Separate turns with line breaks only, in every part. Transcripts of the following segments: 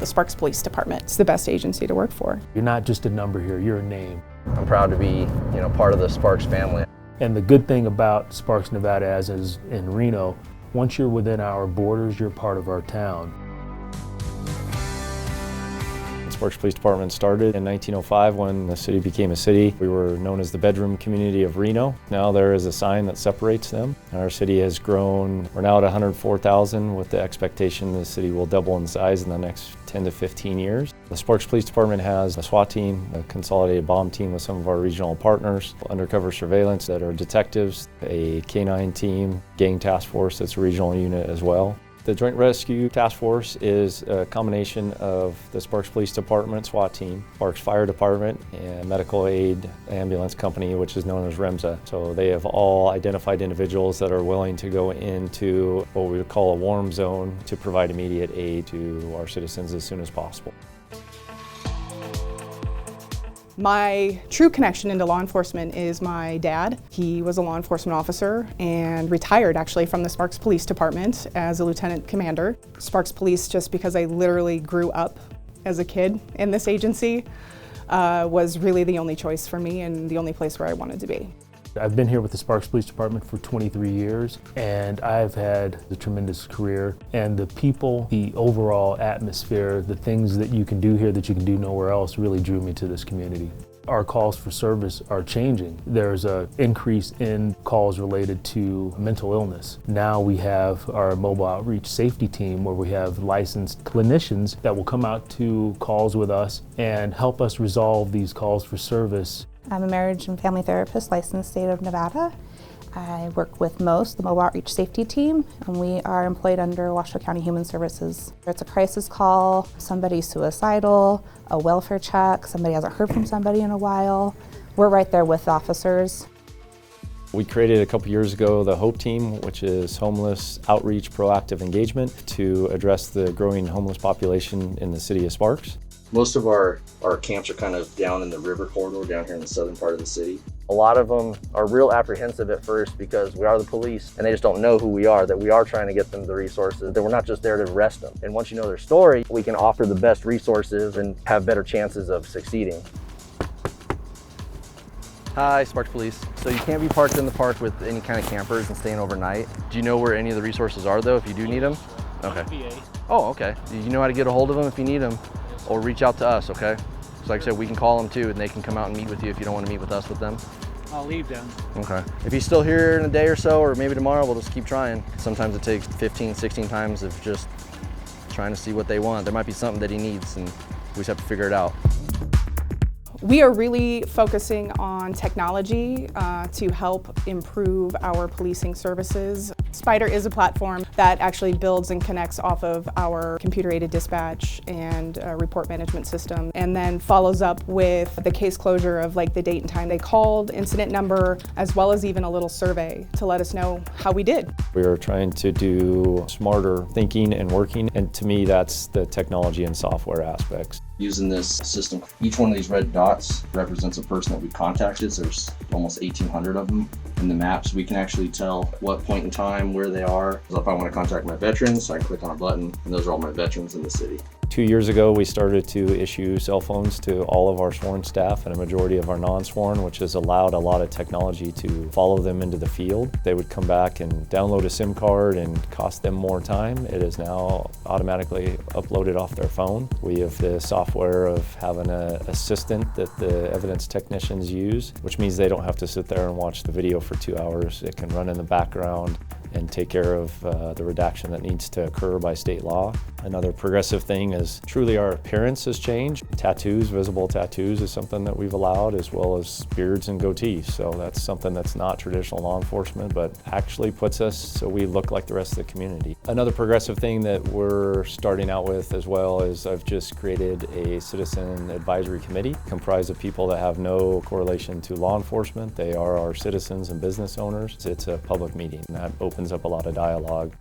The Sparks Police Department is the best agency to work for.
You're not just a number here, you're a name.
I'm proud to be, part of the Sparks family.
And the good thing about Sparks, Nevada, as is in Reno, once you're within our borders, you're part of our town.
The Sparks Police Department started in 1905 when the city became a city. We were known as the bedroom community of Reno. Now there is a sign that separates them. Our city has grown. We're now at 104,000 with the expectation the city will double in size in the next 10 to 15 years. The Sparks Police Department has a SWAT team, a consolidated bomb team with some of our regional partners, undercover surveillance that are detectives, a K-9 team, gang task force that's a regional unit as well. The Joint Rescue Task Force is a combination of the Sparks Police Department SWAT team, Sparks Fire Department, and Medical Aid Ambulance Company, which is known as REMSA. So they have all identified individuals that are willing to go into what we would call a warm zone to provide immediate aid to our citizens as soon as possible.
My true connection into law enforcement is my dad. He was a law enforcement officer and retired actually from the Sparks Police Department as a lieutenant commander. Sparks Police, just because I literally grew up as a kid in this agency, was really the only choice for me and the only place where I wanted to be.
I've been here with the Sparks Police Department for 23 years, and I've had a tremendous career. And the people, the overall atmosphere, the things that you can do here that you can do nowhere else really drew me to this community. Our calls for service are changing. There's an increase in calls related to mental illness. Now we have our mobile outreach safety team where we have licensed clinicians that will come out to calls with us and help us resolve these calls for service.
I'm a marriage and family therapist licensed state of Nevada. I work with MOST, the Mobile Outreach Safety Team, and we are employed under Washoe County Human Services. It's a crisis call, somebody's suicidal, a welfare check, somebody hasn't heard from somebody in a while. We're right there with officers.
We created a couple years ago the HOPE team, which is Homeless Outreach Proactive Engagement, to address the growing homeless population in the city of Sparks.
Most of our camps are kind of down in the river corridor down here in the southern part of the city.
A lot of them are real apprehensive at first because we are the police and they just don't know who we are, that we are trying to get them the resources, that we're not just there to arrest them. And once you know their story, we can offer the best resources and have better chances of succeeding. Hi, Sparks Police. So you can't be parked in the park with any kind of campers and staying overnight. Do you know where any of the resources are though, if you do need them? Okay. Oh, okay. You know how to get a hold of them if you need them? Or reach out to us, okay? So like I said, we can call them too and they can come out and meet with you if you don't want to meet with us with them.
I'll leave them.
Okay. If he's still here in a day or so, or maybe tomorrow, we'll just keep trying. Sometimes it takes 15, 16 times of just trying to see what they want. There might be something that he needs and we just have to figure it out.
We are really focusing on technology to help improve our policing services. Spider is a platform that actually builds and connects off of our computer-aided dispatch and report management system, and then follows up with the case closure of like the date and time they called, incident number, as well as even a little survey to let us know how we did.
We are trying to do smarter thinking and working, and to me that's the technology and software aspects.
Using this system, each one of these red dots represents a person that we contacted. So there's almost 1,800 of them in the maps. We can actually tell what point in time, where they are. So if I want to contact my veterans, I can click on a button, and those are all my veterans in the city.
2 years ago, we started to issue cell phones to all of our sworn staff and a majority of our non-sworn, which has allowed a lot of technology to follow them into the field. They would come back and download a SIM card and cost them more time. It is now automatically uploaded off their phone. We have the software of having an assistant that the evidence technicians use, which means they don't have to sit there and watch the video for 2 hours. It can run in the background and take care of the redaction that needs to occur by state law. Another progressive thing is truly our appearance has changed. Tattoos, visible tattoos is something that we've allowed, as well as beards and goatees. So that's something that's not traditional law enforcement, but actually puts us so we look like the rest of the community. Another progressive thing that we're starting out with as well is I've just created a citizen advisory committee comprised of people that have no correlation to law enforcement. They are our citizens and business owners. It's a public meeting and that opens up a lot of dialogue.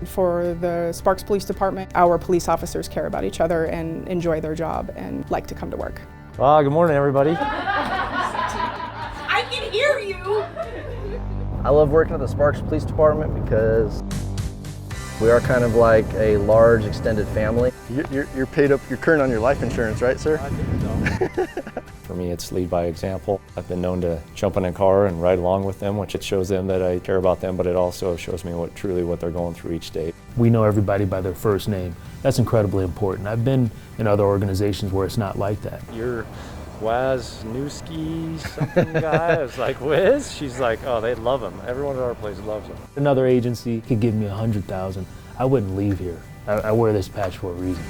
For the Sparks Police Department, our police officers care about each other and enjoy their job and like to come to work.
Good morning, everybody.
I can hear you!
I love working at the Sparks Police Department because
We are kind of like a large extended family.
You're paid up, you're current on your life insurance, right, sir?
I think so. For me, it's lead by example. I've been known to jump in a car and ride along with them, which it shows them that I care about them, but it also shows me truly what they're going through each day.
We know everybody by their first name. That's incredibly important. I've been in other organizations where it's not like that.
You're Waznewski something guy. I was like, Wiz? She's like, oh, they love him. Everyone at our place loves him.
Another agency could give me $100,000. I wouldn't leave here. I wear this patch for a reason.